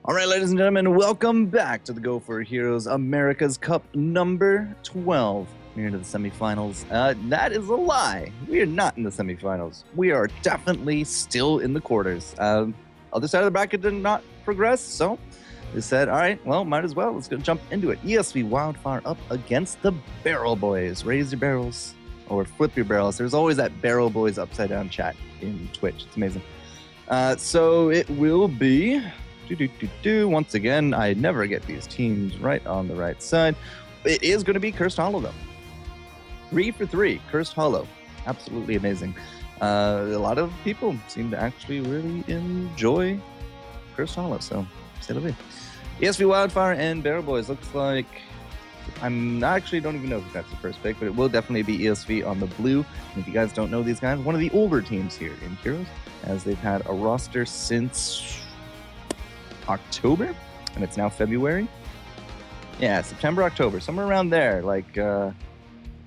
All right, ladies and gentlemen, welcome back to the Go4Heroes Americas Cup number 12. We're into the semifinals. That is a lie. We are not in the semifinals. We are definitely still in the quarters. Other side of the bracket did not progress, so they said, all right, well, might as well. Let's go jump into it. ESV Wildfire up against the Barrel Boys. Raise your barrels or flip your barrels. There's always that Barrel Boys upside down chat in Twitch. It's amazing. So it will be... Once again, I never get these teams right on the right side. It is going to be Cursed Hollow, though. 3 for 3, Cursed Hollow. Absolutely amazing. A lot of people seem to actually really enjoy Cursed Hollow, so c'est la vie. ESV Wildfire and Barrel Boys looks like... I actually don't even know if that's the first pick, but it will definitely be ESV on the blue. And if you guys don't know these guys, one of the older teams here in Heroes, as they've had a roster since... October, and it's now February. Yeah, September, October, somewhere around there. Like the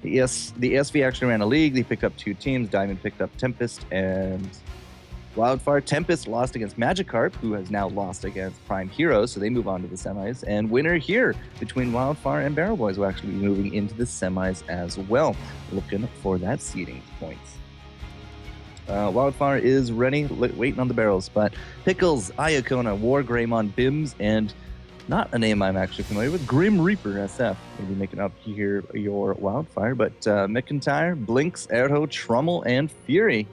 ESV actually ran a league. They picked up 2 teams. Diamond picked up Tempest and Wildfire. Tempest lost against Magikarp, who has now lost against Prime Heroes, so they move on to the semis. And winner here between Wildfire and Barrel Boys will actually be moving into the semis as well, looking for that seeding points. Wildfire is ready, waiting on the barrels, but Pickles, Iacona, War Greymon, Bims, and not a name I'm actually familiar with, Grim Reaper SF. Maybe making up here your Wildfire, but McIntyre, Blinks, Erho, Trummel, and Fury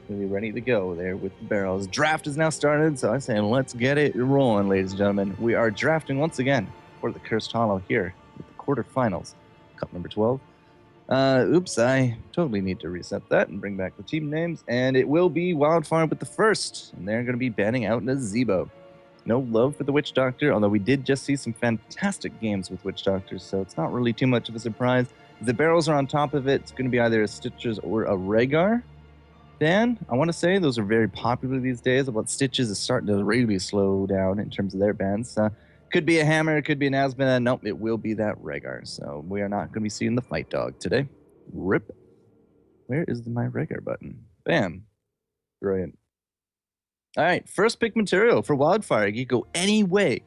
will be ready to go there with the barrels. Draft is now started, so I say let's get it rolling, ladies and gentlemen. We are drafting once again for the Cursed Hollow here with the quarterfinals, Cup number 12. Oops, I totally need to reset that and bring back the team names. And it will be Wildfire with the first. And they're going to be banning out Nazebo. No love for the Witch Doctor, although we did just see some fantastic games with Witch Doctors, so it's not really too much of a surprise. If the barrels are on top of it, it's going to be either a Stitches or a Rhaegar ban. I want to say those are very popular these days. But Stitches is starting to really slow down in terms of their bans. Could be a Hammer, it could be an Aspen. Nope, it will be that Rhaegar. So we are not going to be seeing the Fight Dog today. Rip. Where is my Rhaegar button? Bam. Brilliant. All right, first pick material for Wildfire. You go any way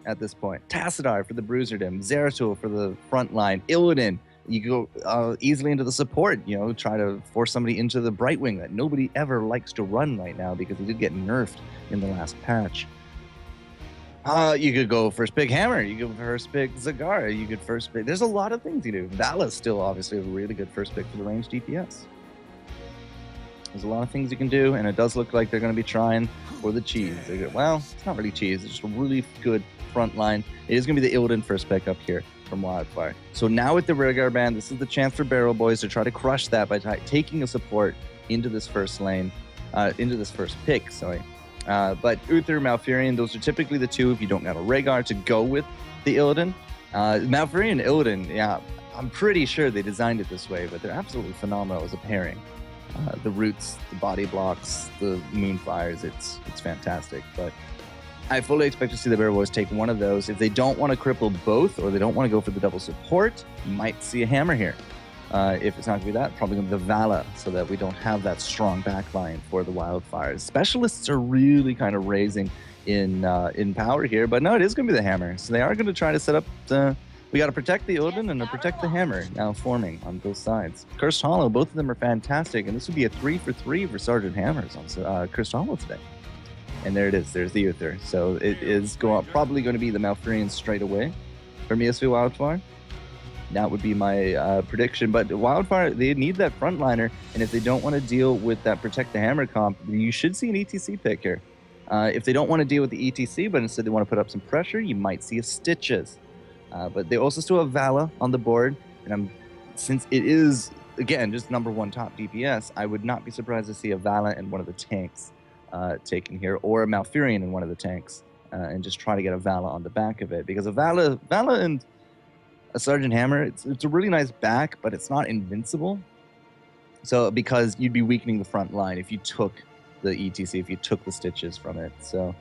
at this point. Tassadar for the Bruiserdom, Zeratul for the front line, Illidan. You go easily into the support, try to force somebody into the Brightwing that nobody ever likes to run right now because he did get nerfed in the last patch. You could go first pick Hammer. You could first pick Zagara. You could first pick... There's a lot of things you do. Vala's still obviously a really good first pick for the ranged DPS. There's a lot of things you can do, and it does look like they're going to be trying for the cheese. Well, it's not really cheese. It's just a really good front line. It is going to be the Illidan first pick up here from Wildfire. So now with the Rhaegar ban, this is the chance for Barrel Boys to try to crush that by taking a support into this first lane, into this first pick, sorry. But Uther, Malfurion, those are typically the two if you don't got a Rhaegar to go with the Illidan. Malfurion and Illidan, yeah, I'm pretty sure they designed it this way, but they're absolutely phenomenal as a pairing. The roots, the body blocks, the moonfires, it's fantastic. But I fully expect to see the Barrel Boys take one of those. If they don't want to cripple both, or they don't want to go for the double support, you might see a Hammer here. If it's not going to be that, probably going to be the Vala, so that we don't have that strong backline for the Wildfires. Specialists are really kind of raising in power here, but no, it is going to be the Hammer. So they are going to try to set up the... We got to protect the Illidan and to protect the Hammer now forming on both sides. Cursed Hollow, both of them are fantastic, and this would be a 3 for 3 for Sergeant Hammers on Cursed Hollow today. And there it is. There's the Uther. So it is probably going to be the Malfurion straight away from ESV Wildfire. That would be my prediction. But Wildfire, they need that frontliner, and if they don't want to deal with that Protect the Hammer comp, you should see an ETC pick here. If they don't want to deal with the ETC, but instead they want to put up some pressure, you might see a Stitches. But they also still have Vala on the board, and since it is, again, just number 1 top DPS, I would not be surprised to see a Vala in one of the tanks taken here, or a Malfurion in one of the tanks, and just try to get a Vala on the back of it. Because a Vala and a Sergeant Hammer, it's a really nice back, but it's not invincible. So, because you'd be weakening the front line if you took the ETC, if you took the Stitches from it. So,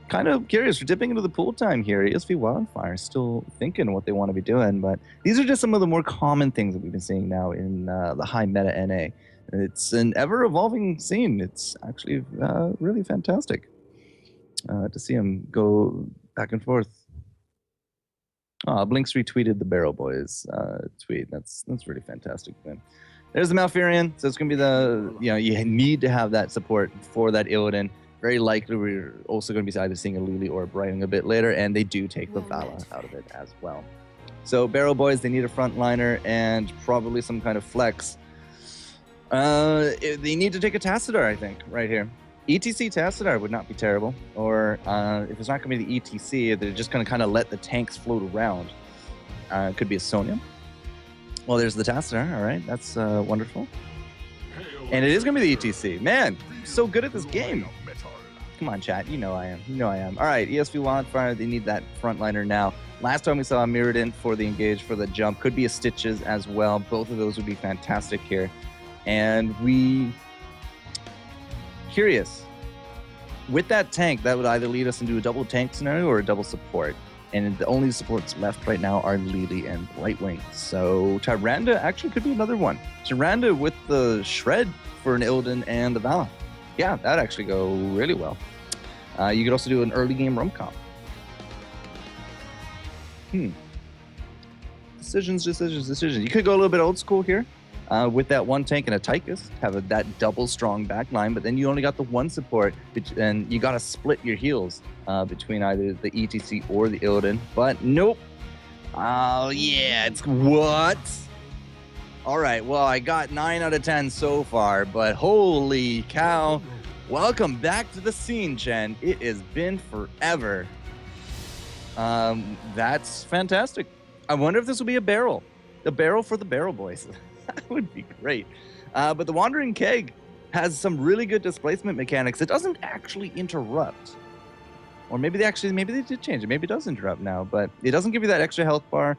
kind of curious. We're dipping into the pool time here. ESV Wildfire still thinking what they want to be doing, but these are just some of the more common things that we've been seeing now in the high meta NA. It's an ever-evolving scene. It's actually really fantastic. to see them go back and forth. Blinks retweeted the Barrel Boys tweet. That's really fantastic, man. There's the Malfurion. So it's going to be the, you need to have that support for that Illidan. Very likely we're also going to be either seeing a Lily or a Brightwing a bit later, and they do take the Vala out of it as well. So Barrel Boys, they need a frontliner and probably some kind of flex. They need to take a Tassadar, I think, right here. ETC Tassadar would not be terrible. Or if it's not going to be the ETC, they're just going to kind of let the tanks float around. It could be a Sonya. Well, there's the Tassadar. All right, that's wonderful. And it is going to be the ETC. Man, so good at this game. Come on, chat. You know I am. You know I am. All right, ESV Wildfire, they need that frontliner now. Last time we saw a Mirrodin for the engage for the jump. Could be a Stitches as well. Both of those would be fantastic here. And curious. With that tank, that would either lead us into a double tank scenario or a double support. And the only supports left right now are Lily and Brightwing. So Tyrande actually could be another one. Tyrande with the Shred for an Illidan and the Vala. Yeah, that'd actually go really well. You could also do an early game rom comp. Decisions. You could go a little bit old school here with that one tank and a Tychus, have that double strong back line, but then you only got the one support, and you got to split your heals between either the ETC or the Illidan. But nope. Oh, yeah, it's what? All right, well, I got 9 out of 10 so far, but holy cow. Welcome back to the scene, Chen. It has been forever. That's fantastic. I wonder if this will be a barrel. A barrel for the Barrel Boys. That would be great. But the Wandering Keg has some really good displacement mechanics. It doesn't actually interrupt. Or maybe they did change it. Maybe it does interrupt now, but it doesn't give you that extra health bar.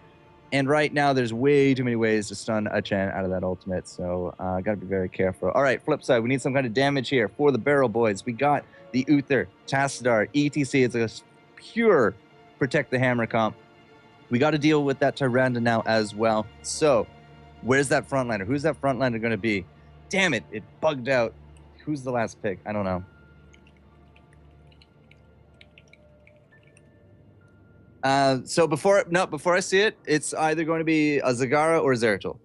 And right now, there's way too many ways to stun a Chen out of that ultimate, so got to be very careful. All right, flip side, we need some kind of damage here for the Barrel Boys. We got the Uther, Tassadar, ETC. It's a pure Protect the Hammer comp. We got to deal with that Tyrande now as well. So, where's that frontliner? Who's that frontliner going to be? Damn it, it bugged out. Who's the last pick? I don't know. So before I see it, it's either going to be a Zagara or a Zeratul.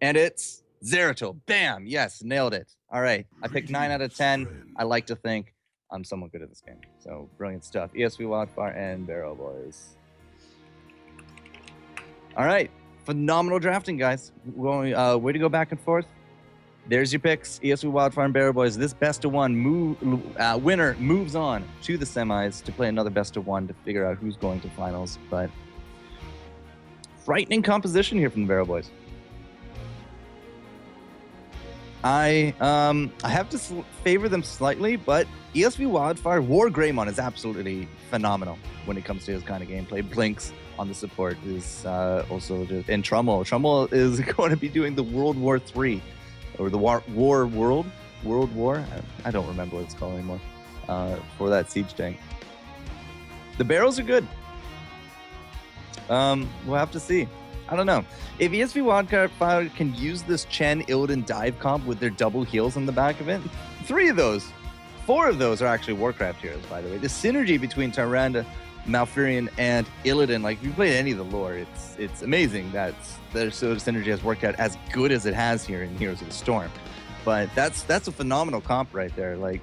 And it's Zeratul. Bam! Yes, nailed it. All right, I picked 9 out of 10. I like to think I'm somewhat good at this game. So brilliant stuff. ESV Wildfire and Barrel Boys. All right, phenomenal drafting, guys. Way to go back and forth. There's your picks, ESV Wildfire and Barrel Boys. This best of one winner moves on to the semis to play another best of one to figure out who's going to finals. But frightening composition here from the Barrel Boys. I have to favor them slightly, but ESV Wildfire War Greymon is absolutely phenomenal when it comes to his kind of gameplay. Blinks on the support is also just, and Trummel. Trummel is going to be doing the World War III. Or the World War? I don't remember what it's called anymore. For that siege tank. The barrels are good. We'll have to see. I don't know. If ESV Wildfire can use this Chen Illidan dive comp with their double heals on the back of it, 4 of those are actually Warcraft heroes, by the way. The synergy between Tyrande, Malfurion, and Illidan, like if you played any of the lore, it's amazing that their sort of synergy has worked out as good as it has here in Heroes of the Storm. But that's a phenomenal comp right there. Like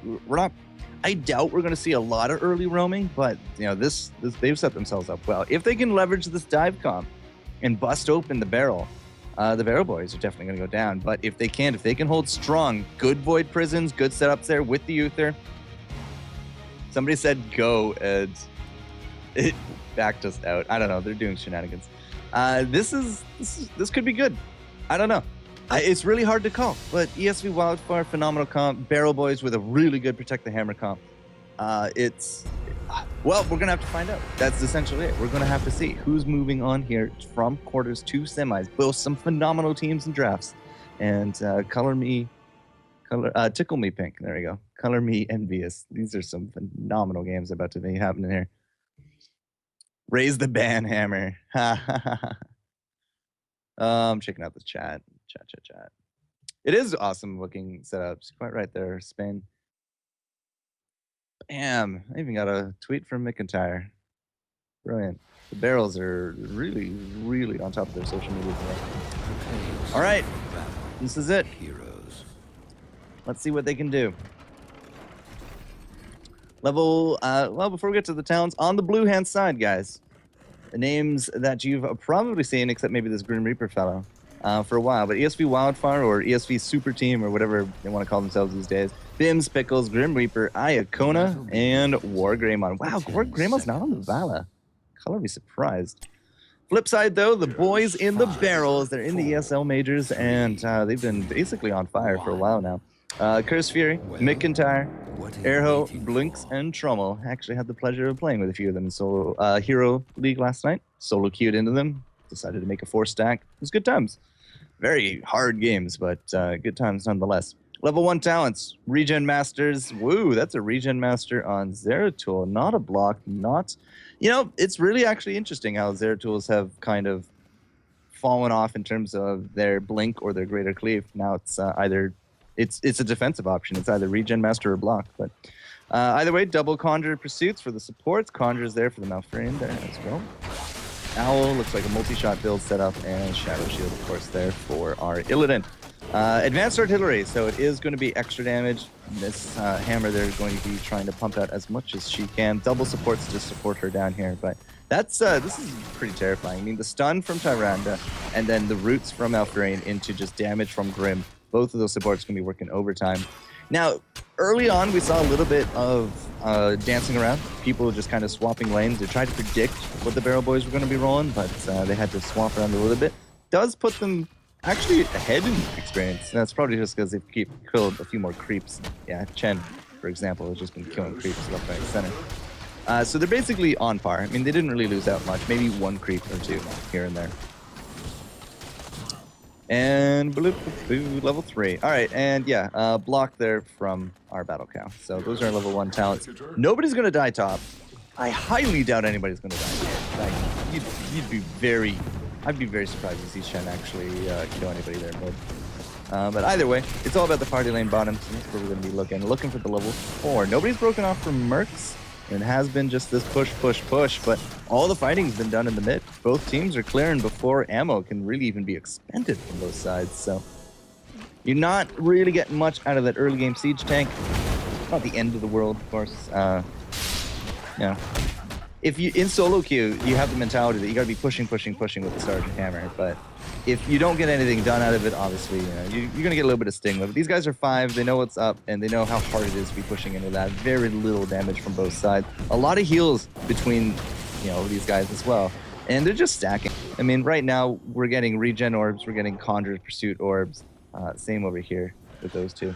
I doubt we're going to see a lot of early roaming, but this they've set themselves up well. If they can leverage this dive comp and bust open the Barrel Boys are definitely going to go down. But if they can hold strong, good Void Prisons, good setups there with the Uther. Somebody said go, and it backed us out. I don't know. They're doing shenanigans. This could be good. I don't know. It's really hard to call. But ESV Wildfire, phenomenal comp. Barrel Boys with a really good Protect the Hammer comp. Well, we're going to have to find out. That's essentially it. We're going to have to see who's moving on here from quarters to semis. Both some phenomenal teams and drafts. And tickle me pink. There we go. Color me envious. These are some phenomenal games about to be happening here. Raise the ban hammer. I'm checking out the chat. Chat. It is awesome looking setups. Quite right there, Spain. Bam! I even got a tweet from McIntyre. Brilliant. The barrels are really, really on top of their social media today. All right, this is it. Let's see what they can do. Level, well, before we get to the talents, on the blue hand side, guys, the names that you've probably seen, except maybe this Grim Reaper fellow, for a while, but ESV Wildfire or ESV Super Team or whatever they want to call themselves these days. Bims, Pickles, Grim Reaper, Iacona, and War Greymon. Wow, War Greymon's not on the Vala. Color me surprised. Flip side, though, the boys in the barrels. They're in the ESL majors, and they've been basically on fire for a while now. Curse Fury, McIntyre, Airho, Blinks, and Trommel. Actually had the pleasure of playing with a few of them in Solo Hero League last night. Solo queued into them. Decided to make a 4-stack. It was good times. Very hard games, but good times nonetheless. Level 1 talents. Regen Masters. Woo, that's a Regen Master on Zeratul. Not a block, not... You know, it's really actually interesting how Zeratools have kind of fallen off in terms of their blink or their greater cleave. Now it's either it's a defensive option. It's either Regen Master or block. But either way, double Conjure Pursuits for the supports. Conjure's there for the Malfurion there as well. Owl looks like a multi-shot build setup, and Shadow Shield, of course, there for our Illidan. Advanced Artillery, so it is going to be extra damage. This hammer, they're going to be trying to pump out as much as she can. Double supports to support her down here, but that's this is pretty terrifying. I mean, the stun from Tyrande and then the roots from Malfurion into just damage from Grim. Both of those supports can be working overtime. Now, early on, we saw a little bit of dancing around. People just kind of swapping lanes. They tried to predict what the Barrel Boys were going to be rolling, but they had to swap around a little bit. Does put them actually ahead in experience. And that's probably just because they've killed a few more creeps. Yeah, Chen, for example, has just been killing creeps left, right, center. So they're basically on par. I mean, they didn't really lose out much. Maybe one creep or two here and there. And bloop, bloop, level 3. All right, and yeah, block there from our Battle Cow. So those are our level 1 talents. Nobody's going to die top. I highly doubt anybody's going to die. Like, I'd be very surprised to see Shen actually kill anybody there. But either way, it's all about the party lane bottom. So that's where we're going to be looking for the level 4. Nobody's broken off from Mercs. It has been just this push, but all the fighting's been done in the mid. Both teams are clearing before ammo can really even be expended from both sides. So you're not really getting much out of that early game siege tank. Not the end of the world, of course. Yeah. If you in solo queue, you have the mentality that you got to be pushing with the Sergeant Hammer. But if you don't get anything done out of it, obviously, you're going to get a little bit of stigma. But these guys are 5. They know what's up, and they know how hard it is to be pushing into that. Very little damage from both sides. A lot of heals between, these guys as well. And they're just stacking. I mean, right now, we're getting regen orbs. We're getting Conjured Pursuit orbs. Same over here with those two.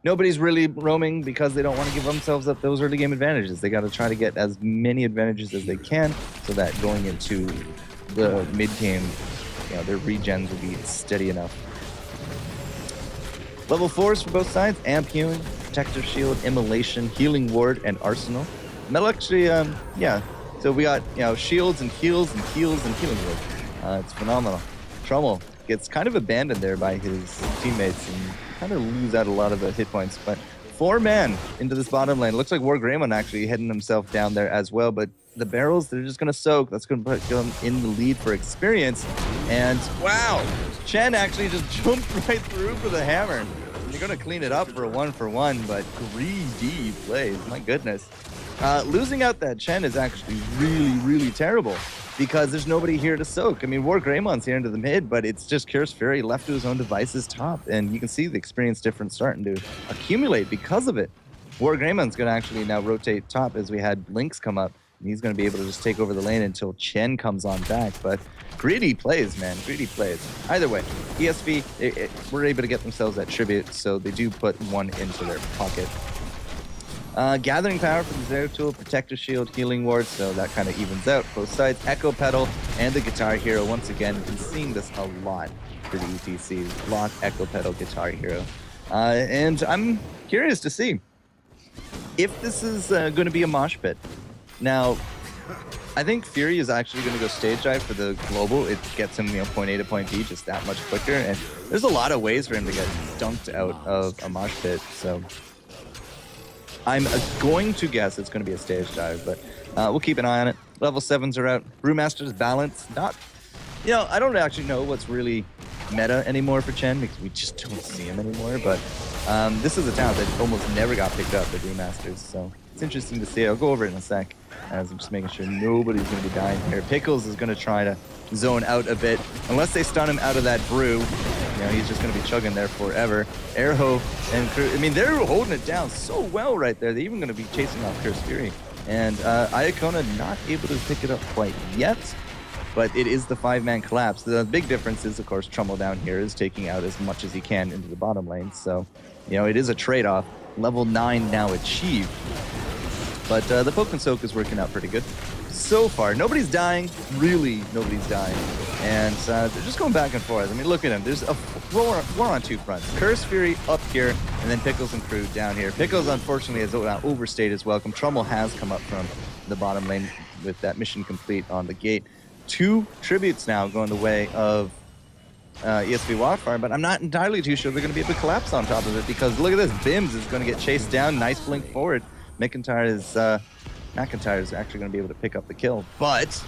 Nobody's really roaming because they don't want to give themselves up those early game advantages. They got to try to get as many advantages as they can so that going into the mid game, their regens will be steady enough. Level 4s for both sides: Amp Healing, Protective Shield, Immolation, Healing Ward, and Arsenal. Metal actually, yeah. So we got, shields and heals and heals and healing ward. It's phenomenal. Trommel gets kind of abandoned there by his teammates and kind of lose out a lot of the hit points. But 4-man into this bottom lane. Looks like War Greymon actually heading himself down there as well. But the barrels, they're just going to soak. That's going to put them in the lead for experience. And wow, Chen actually just jumped right through for the hammer. You're going to clean it up for a 1-for-1, but greedy plays. My goodness. Losing out that Chen is actually really, really terrible because there's nobody here to soak. I mean, War Greymon's here into the mid, but it's just Curse Fury left to his own devices top. And you can see the experience difference starting to accumulate because of it. War Greymon's going to actually now rotate top as we had Lynx come up. And he's going to be able to just take over the lane until Chen comes on back. But greedy plays, man. Greedy plays. Either way, ESV, were able to get themselves that tribute, so they do put 1 into their pocket. Gathering Power from the Zeratul, Protective Shield, Healing Ward, so that kind of evens out both sides. Echo Pedal and the Guitar Hero. Once again, we've been seeing this a lot for the ETCs. Lock, Echo Pedal, Guitar Hero. And I'm curious to see if this is going to be a mosh pit. Now, I think Fury is actually going to go stage dive for the global. It gets him, point A to point B just that much quicker. And there's a lot of ways for him to get dunked out of a mosh pit. So I'm going to guess it's going to be a stage dive, but we'll keep an eye on it. Level 7s are out. Brewmaster's balance, not... You know, I don't actually know what's really meta anymore for Chen because we just don't see him anymore, but this is a talent that almost never got picked up at Brewmasters, so it's interesting to see. I'll go over it in a sec, as I'm just making sure nobody's going to be dying here. Pickles is going to try to zone out a bit. Unless they stun him out of that brew, you know, he's just going to be chugging there forever. Airho and Crew, I mean, they're holding it down so well right there. They're even going to be chasing off Curse Fury. And Iacona not able to pick it up quite yet, but it is the 5-man collapse. The big difference is, of course, Trummel down here is taking out as much as he can into the bottom lane. So, you know, it is a trade-off. Level 9 now achieved. But the Poke and Soak is working out pretty good. So far, nobody's dying. Really, nobody's dying. And they're just going back and forth. I mean, look at him. There's a war on two fronts. Curse Fury up here, and then Pickles and Crew down here. Pickles, unfortunately, has overstayed his welcome. Trummel has come up from the bottom lane with that mission complete on the gate. 2 tributes now going the way of ESV Wildfire, but I'm not entirely too sure they're going to be able to collapse on top of it because look at this. Bims is going to get chased down. Nice blink forward. McIntyre is actually going to be able to pick up the kill, but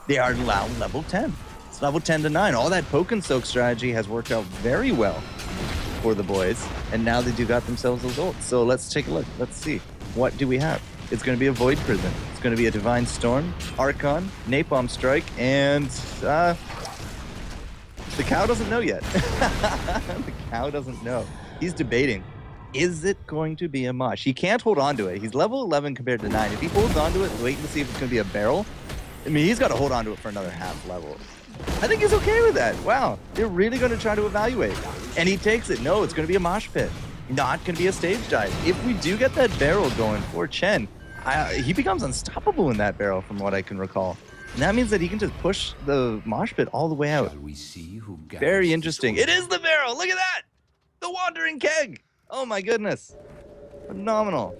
they are now level 10. It's level 10 to 9. All that Poke and Soak strategy has worked out very well for the boys, and now they do got themselves those ults. So let's take a look. Let's see. What do we have? It's going to be a Void Prison. It's going to be a Divine Storm, Archon, Napalm Strike, and the cow doesn't know yet. The cow doesn't know. He's debating. Is it going to be a Mosh? He can't hold on to it. He's level 11 compared to 9. If he holds on to it, waiting to see if it's going to be a barrel, I mean, he's got to hold on to it for another half level. I think he's okay with that. Wow, they're really going to try to evaluate. And he takes it. No, it's going to be a mosh pit. Not going to be a stage dive. If we do get that barrel going for Chen, he becomes unstoppable in that barrel from what I can recall. And that means that he can just push the mosh pit all the way out. Very interesting. It is the barrel. Look at that. The Wandering Keg. Oh my goodness. Phenomenal.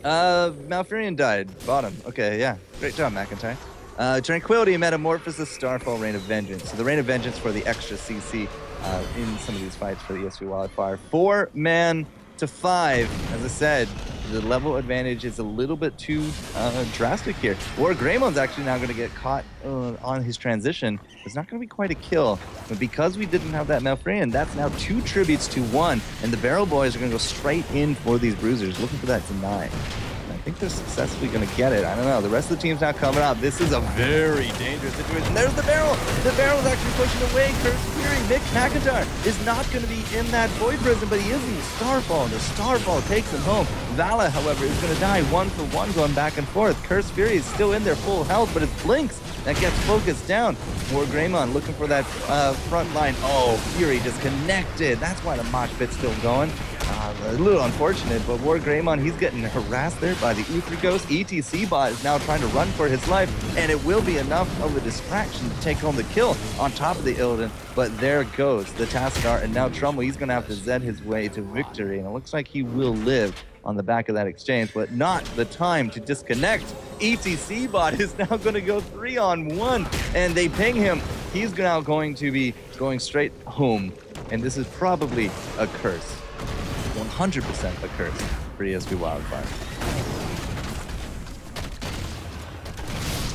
Malfurion died. Bottom. Okay, yeah. Great job, McIntyre. Tranquility, Metamorphosis, Starfall, Rain of Vengeance. So the Rain of Vengeance for the extra CC in some of these fights for the ESV Wildfire. 4-man to 5. As I said, the level advantage is a little bit too drastic here. War Greymon's actually now going to get caught on his transition. It's not going to be quite a kill, but because we didn't have that Malfurion, that's now 2 tributes to 1, and the Barrel Boys are going to go straight in for these bruisers, looking for that deny. I think they're successfully going to get it. I don't know. The rest of the team's now coming up. This is a very dangerous situation. There's the barrel. The barrel's actually pushing away. Curse Fury. Mick McIntyre is not going to be in that Void Prison, but he is in the Starfall, and the Starfall takes him home. Vala, however, is going to die 1 for 1 going back and forth. Curse Fury is still in there full health, but it's Blinks that gets focused down. War Greymon looking for that front line. Oh, Fury disconnected. That's why the mosh pit's still going. A little unfortunate, but War Greymon, he's getting harassed there by the Uther Ghost. ETC bot is now trying to run for his life, and it will be enough of a distraction to take home the kill on top of the Illidan. But there goes the Tassadar, and now Trummel, he's going to have to Zed his way to victory, and it looks like he will live on the back of that exchange, but not the time to disconnect. ETC bot is now going to go 3-on-1, and they ping him. He's now going to be going straight home, and this is probably a curse. 100% a curse for ESV Wildfire.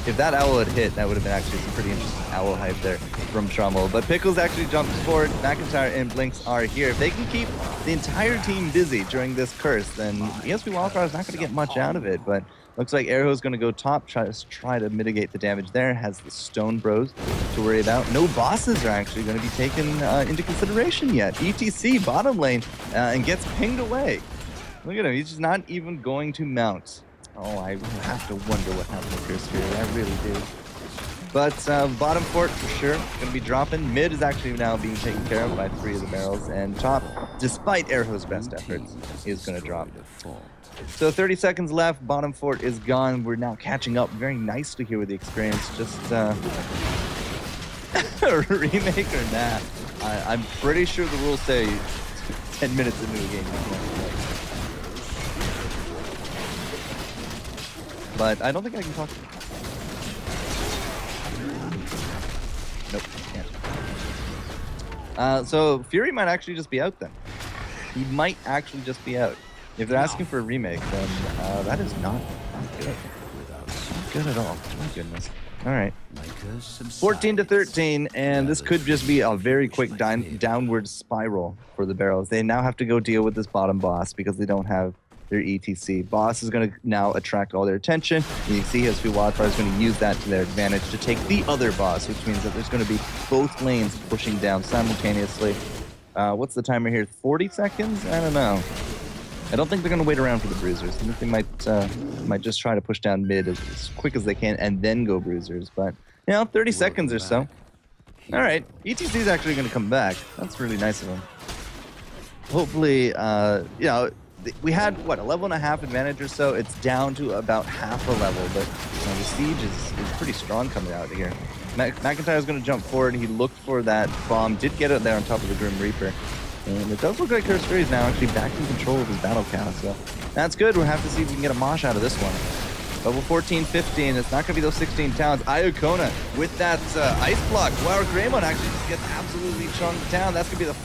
If that owl had hit, that would have been actually some pretty interesting owl hype there from Trummel. But Pickles actually jumps forward. McIntyre and Blinks are here. If they can keep the entire team busy during this curse, then ESV Wildfire is not going to get much out of it. But looks like Airho's going to go top, try to mitigate the damage there. Has the Stone Bros to worry about. No bosses are actually going to be taken into consideration yet. ETC bottom lane and gets pinged away. Look at him. He's just not even going to mount. Oh, I have to wonder what happened to Curse Fury. I really do. But bottom fort for sure going to be dropping. Mid is actually now being taken care of by 3 of the barrels. And top, despite Airho's best efforts, is going to drop. So 30 seconds left. Bottom fort is gone. We're now catching up very nicely here with the experience. Just remake or nah. I'm pretty sure the rules say 10 minutes into the game. But I don't think I can talk. Nope, can't. So Fury might actually just be out then. He might actually just be out. If they're asking for a remake, then that is not good. Not good at all. My goodness. All right. 14-13, and this could just be a very quick downward spiral for the Barrels. They now have to go deal with this bottom boss because they don't have their ETC. Boss is going to now attract all their attention. And you can see ESV Wildfire is going to use that to their advantage to take the other boss, which means that there's going to be both lanes pushing down simultaneously. What's the timer here? 40 seconds? I don't know. I don't think they're going to wait around for the bruisers. I think they might just try to push down mid as quick as they can and then go bruisers. But, 30 seconds or so. All right. ETC is actually going to come back. That's really nice of them. Hopefully, we had, a level and a half advantage or so. It's down to about half a level, but the siege is pretty strong coming out here. McIntyre's going to jump forward. He looked for that bomb, did get it there on top of the Grim Reaper. And it does look like Curse Fury is now actually back in control of his battle cow, so that's good. We'll have to see if we can get a mosh out of this one. Level 14-15, it's not going to be those 16 towns. Iacona with that ice block. Wow, Greymon actually just gets absolutely chunked down. That's going to be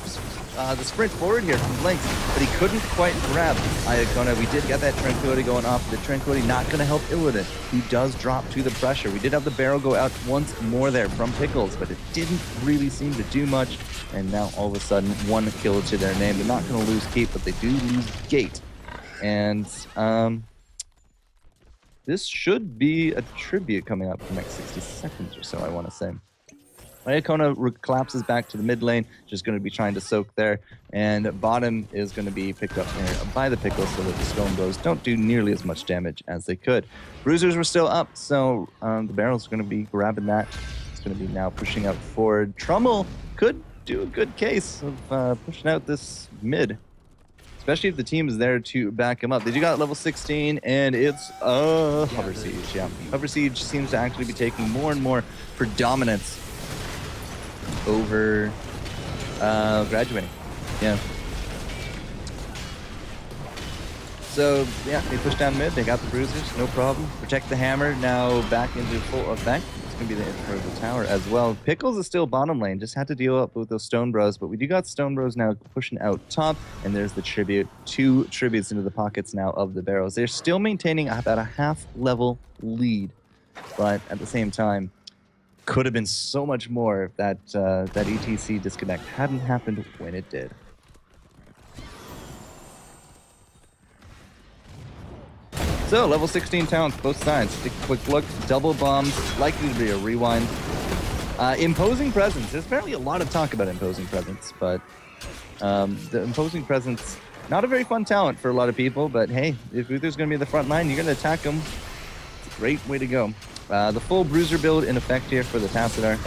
the sprint forward here from Blinks, but he couldn't quite grab Iacona. We did get that Tranquility going off. The Tranquility not going to help Illidan, who does drop to the pressure. We did have the barrel go out once more there from Pickles, but it didn't really seem to do much. And now all of a sudden, 1 kill to their name. They're not going to lose Keep, but they do lose Gate. And this should be a tribute coming up for the next 60 seconds or so, I want to say. Iacona collapses back to the mid lane, just going to be trying to soak there, and bottom is going to be picked up here by the Pickles so that the Stone Blows don't do nearly as much damage as they could. Bruisers were still up, so the Barrel's going to be grabbing that. It's going to be now pushing out forward. Trummel could do a good case of pushing out this mid, especially if the team is there to back him up. They do got level 16, and it's Hover Siege. Yeah, Hover Siege seems to actually be taking more and more predominance over graduating. Yeah. So, yeah, they push down mid. They got the bruisers, no problem. Protect the hammer, now back into full effect. It's going to be the hit for the tower as well. Pickles is still bottom lane. Just had to deal up with those Stone Bros, but we do got Stone Bros now pushing out top, and there's the tribute. 2 tributes into the pockets now of the Barrels. They're still maintaining about a half-level lead, but at the same time, could have been so much more if that ETC disconnect hadn't happened when it did. So, level 16 towns, both sides. Take a quick look. Double bombs, likely to be a rewind. Imposing Presence. There's apparently a lot of talk about Imposing Presence, but the Imposing Presence, not a very fun talent for a lot of people, but hey, if Uther's going to be the front line, you're going to attack him. It's a great way to go. The full Bruiser build in effect here for the Tassadar.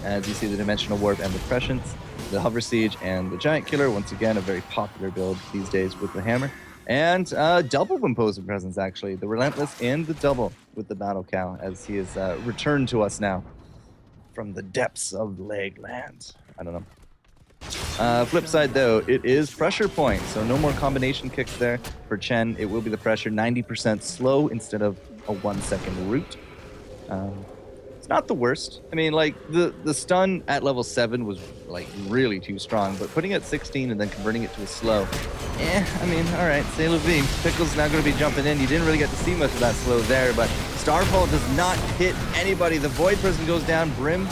As you see, the Dimensional Warp and the Prescience, the Hover Siege, and the Giant Killer. Once again, a very popular build these days with the hammer. And double Imposing Presence, actually. The Relentless and the double with the Battle Cow, as he is returned to us now from the depths of Leg Land. I don't know. Flip side, though, it is Pressure Point. So no more combination kicks there for Chen. It will be the pressure, 90% slow instead of a 1-second route. It's not the worst. I mean, like, the stun at level 7 was, like, really too strong, but putting it at 16 and then converting it to a slow, I mean, all right, c'est la vie. Pickle's now going to be jumping in. You didn't really get to see much of that slow there, but Starfall does not hit anybody. The Void Prison goes down. Bims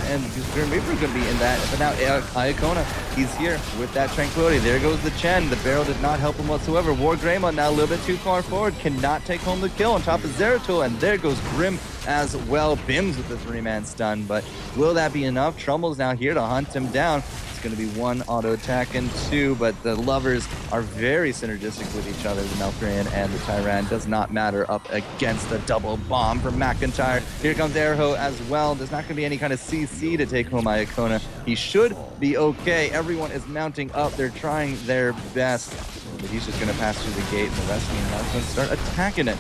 and Grim Reaper is going to be in that. But now Iacona, he's here with that Tranquility. There goes the Chen. The barrel did not help him whatsoever. War Greymon now a little bit too far forward. Cannot take home the kill on top of Zeratul. And there goes Grim as well. Bims with the 3-man stun. But will that be enough? Trumbull's now here to hunt him down. Going to be 1 auto attack and 2, but the lovers are very synergistic with each other. The Malfurion and the Tyran does not matter up against a double bomb from McIntyre. Here comes Airho as well. There's not going to be any kind of CC to take home Iacona. He should be okay. Everyone is mounting up. They're trying their best, but he's just going to pass through the gate, and the rest of the team is going to start attacking it.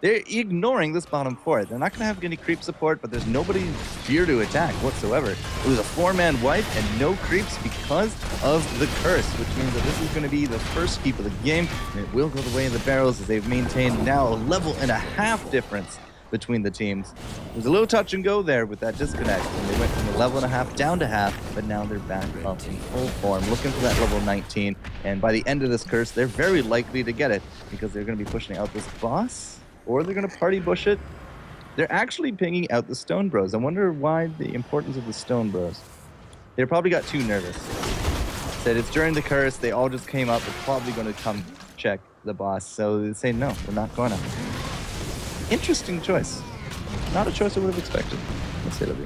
They're ignoring this bottom 4. They're not going to have any creep support, but there's nobody here to attack whatsoever. It was a 4-man wipe and no creeps because of the curse, which means that this is going to be the first keep of the game, and it will go the way of the Barrels as they've maintained now a level and a half difference between the teams. There's a little touch and go there with that disconnect, and they went from a level and a half down to half, but now they're back up in full form, looking for that level 19. And by the end of this curse, they're very likely to get it because they're going to be pushing out this boss, or they're going to party bush it. They're actually pinging out the Stone Bros. I wonder why the importance of the Stone Bros. They probably got too nervous. Said it's during the curse, they all just came up, they're probably going to come check the boss. So they say, no, we're not going to. Interesting choice. Not a choice I would have expected. Let's say that.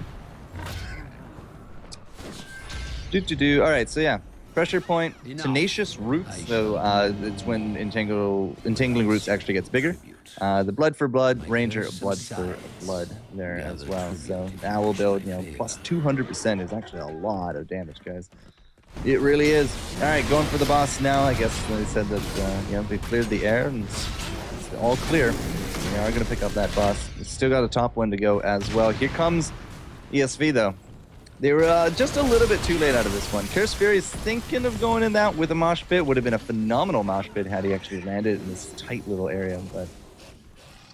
All right, so yeah. Pressure point, tenacious roots. So it's when entangling roots actually gets bigger. The blood for blood, ranger, blood for blood there as well. So now we'll build, plus 200% is actually a lot of damage, guys. It really is. All right, going for the boss now. I guess they said that they cleared the air and it's all clear. We are going to pick up that boss. We've still got a top one to go as well. Here comes ESV though. They were just a little bit too late out of this one. Curse Fury's thinking of going in that with a mosh pit. Would have been a phenomenal mosh pit had he actually landed in this tight little area, but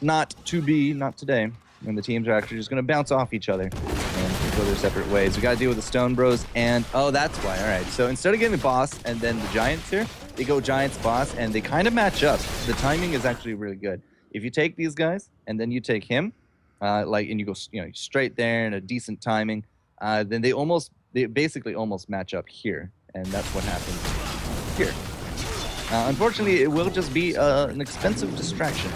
not to be, not today. And the teams are actually just going to bounce off each other and go their separate ways. We got to deal with the Stone Bros, and oh, that's why. All right, so instead of getting the boss and then the Giants here, they go Giants boss, and they kind of match up. The timing is actually really good. If you take these guys and then you take him, and you go straight there and a decent timing, then they basically almost match up here, and that's what happens here. Unfortunately, it will just be an expensive distraction.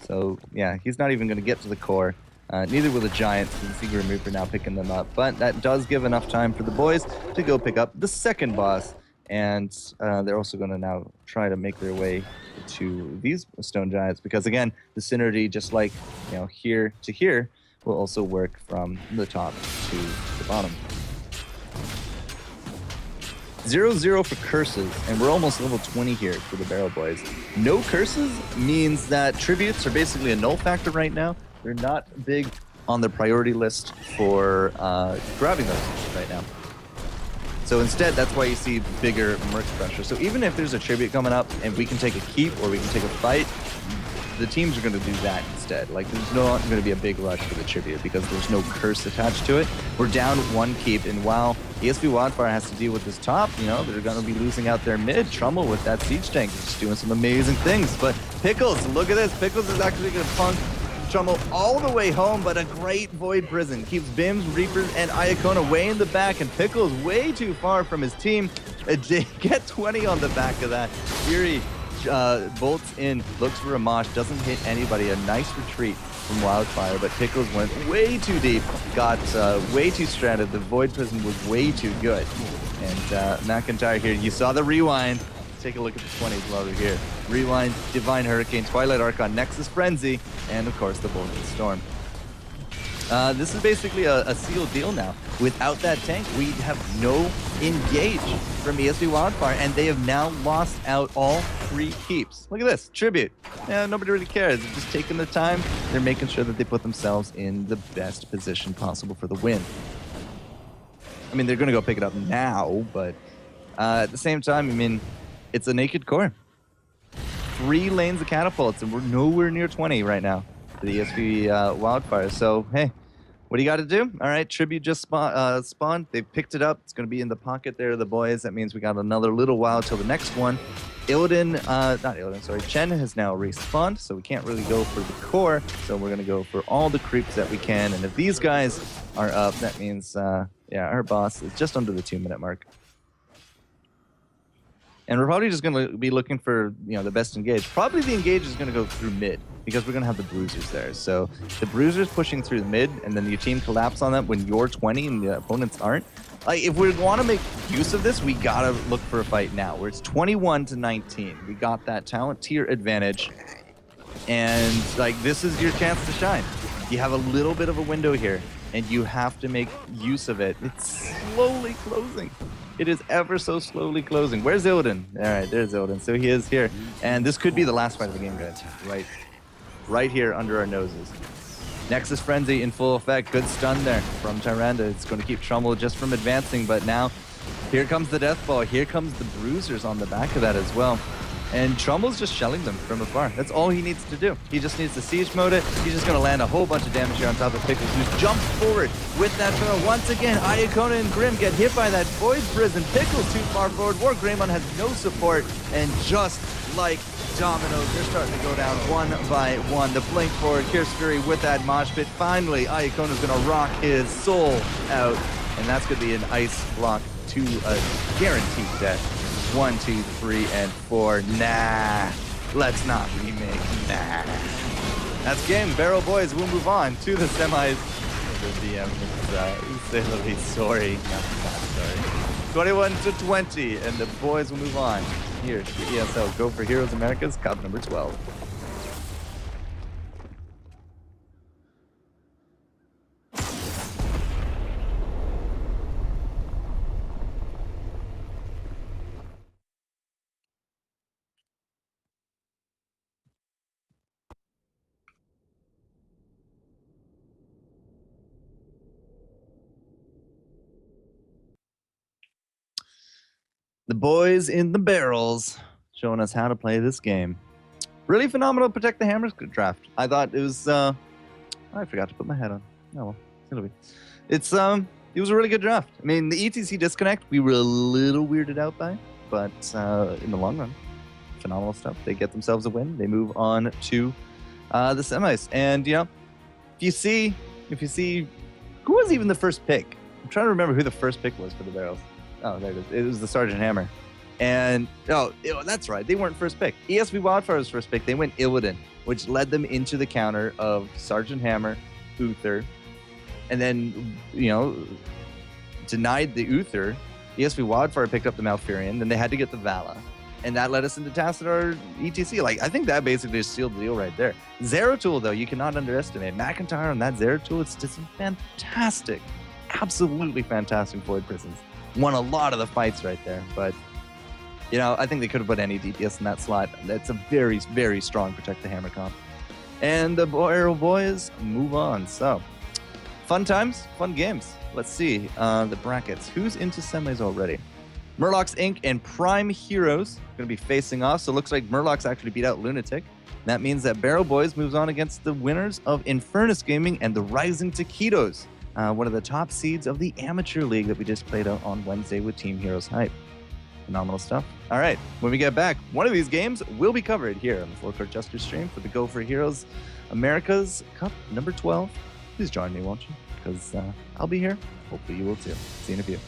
So yeah, he's not even going to get to the core. Neither will the Giants. The Secret Remover now picking them up, but that does give enough time for the boys to go pick up the second boss, and they're also going to now try to make their way to these Stone Giants because again, the synergy, just like here to here, will also work from the top to the bottom. 0-0 for curses, and we're almost level 20 here for the Barrel Boys. No curses means that tributes are basically a null factor right now. They're not big on the priority list for grabbing those right now. So instead, that's why you see bigger merc pressure. So even if there's a tribute coming up and we can take a keep or we can take a fight, the teams are going to do that instead. Like, there's not going to be a big rush for the tribute because there's no curse attached to it. We're down one keep, and while ESV Wildfire has to deal with this top, they're going to be losing out their mid. Trummel with that siege tank is just doing some amazing things. But Pickles, look at this. Pickles is actually going to punk Trummel all the way home, but a great Void Prison keeps Bims, Reapers, and Iacona way in the back, and Pickles way too far from his team. They get 20 on the back of that. Fury bolts in, looks for a mosh, doesn't hit anybody. A nice retreat from Wildfire, but Pickles went way too deep, got way too stranded. The Void Prison was way too good. And McIntyre here, you saw the rewind. Let's take a look at the 20s while we're here. Rewind, Divine Hurricane, Twilight Archon, Nexus Frenzy, and of course the Bolted Storm. This is basically a sealed deal now. Without that tank, we have no engage from ESV Wildfire, and they have now lost out all 3 keeps. Look at this, tribute. Yeah, nobody really cares. They're just taking their time. They're making sure that they put themselves in the best position possible for the win. I mean, they're going to go pick it up now, but at the same time, I mean, it's a naked core. 3 lanes of catapults, and we're nowhere near 20 right now for the ESV Wildfire. So, hey, what do you got to do? All right, tribute just spawned. They picked it up. It's going to be in the pocket there, the boys. That means we got another little while till the next one. Chen has now respawned, so we can't really go for the core. So we're going to go for all the creeps that we can. And if these guys are up, that means, our boss is just under the 2-minute mark. And we're probably just going to be looking for, the best engage. Probably the engage is going to go through mid because we're going to have the bruisers there. So the bruisers pushing through the mid, and then your team collapse on them when you're 20 and the opponents aren't. Like, if we want to make use of this, we got to look for a fight now where it's 21-19. We got that talent tier advantage. And, this is your chance to shine. You have a little bit of a window here, and you have to make use of it. It's slowly closing. It is ever so slowly closing. Where's Illidan? All right, there's Illidan. So he is here. And this could be the last fight of the game, guys. Right here under our noses. Nexus Frenzy in full effect. Good stun there from Tyrande. It's going to keep Trummel just from advancing, but now here comes the Death Ball. Here comes the Bruisers on the back of that as well. And Trumbull's just shelling them from afar. That's all he needs to do. He just needs to siege mode it. He's just going to land a whole bunch of damage here on top of Pickles, who's jumped forward with that throw. Once again, Iacona and Grim get hit by that Void Prison. Pickles too far forward. War Greymon has no support. And just like dominoes, they're starting to go down one by one. The blink forward, Kier's Fury with that mosh pit. Finally, Iacona's going to rock his soul out. And that's going to be an ice block to a guaranteed death. 1, 2, 3, and 4. Nah, let's not remake. Nah. That's game. Barrel Boys will move on to the semis. The DM is say sorry. Not sorry. 21-20, and the boys will move on here to the ESL Go4Heroes Americas Cup number 12. The boys in the barrels showing us how to play this game. Really phenomenal Protect the Hammers draft. I thought it was I forgot to put my head on. Oh well, it'll be. It was a really good draft. I mean, the ETC disconnect we were a little weirded out by, but in the long run, phenomenal stuff. They get themselves a win. They move on to the semis. And if you see who was even the first pick? I'm trying to remember who the first pick was for the barrels. Oh, there it is. It was the Sergeant Hammer. And, that's right. They weren't first pick. ESV Wildfire was first pick. They went Illidan, which led them into the counter of Sergeant Hammer, Uther, and then, denied the Uther. ESV Wildfire picked up the Malfurion. Then they had to get the Vala. And that led us into Tassadar ETC. I think that basically just sealed the deal right there. Zeratul, though, you cannot underestimate. McIntyre on that Zeratul, it's just fantastic. Absolutely fantastic Void Prisons. Won a lot of the fights right there, but I think they could have put any DPS in that slot. That's a very, very strong Protect the Hammer comp. And the Barrel Boys move on. So, fun times, fun games. Let's see the brackets. Who's into semis already? Murlocs Inc. and Prime Heroes going to be facing off. So it looks like Murlocs actually beat out Lunatic. That means that Barrel Boys moves on against the winners of Infernus Gaming and the Rising Taquitos. One of the top seeds of the Amateur League that we just played out on Wednesday with Team Heroes Hype. Phenomenal stuff. All right, when we get back, one of these games will be covered here on the FourCourtJester stream for the Go4Heroes Americas Cup number 12. Please join me, won't you? Because I'll be here. Hopefully you will too. See you in a few.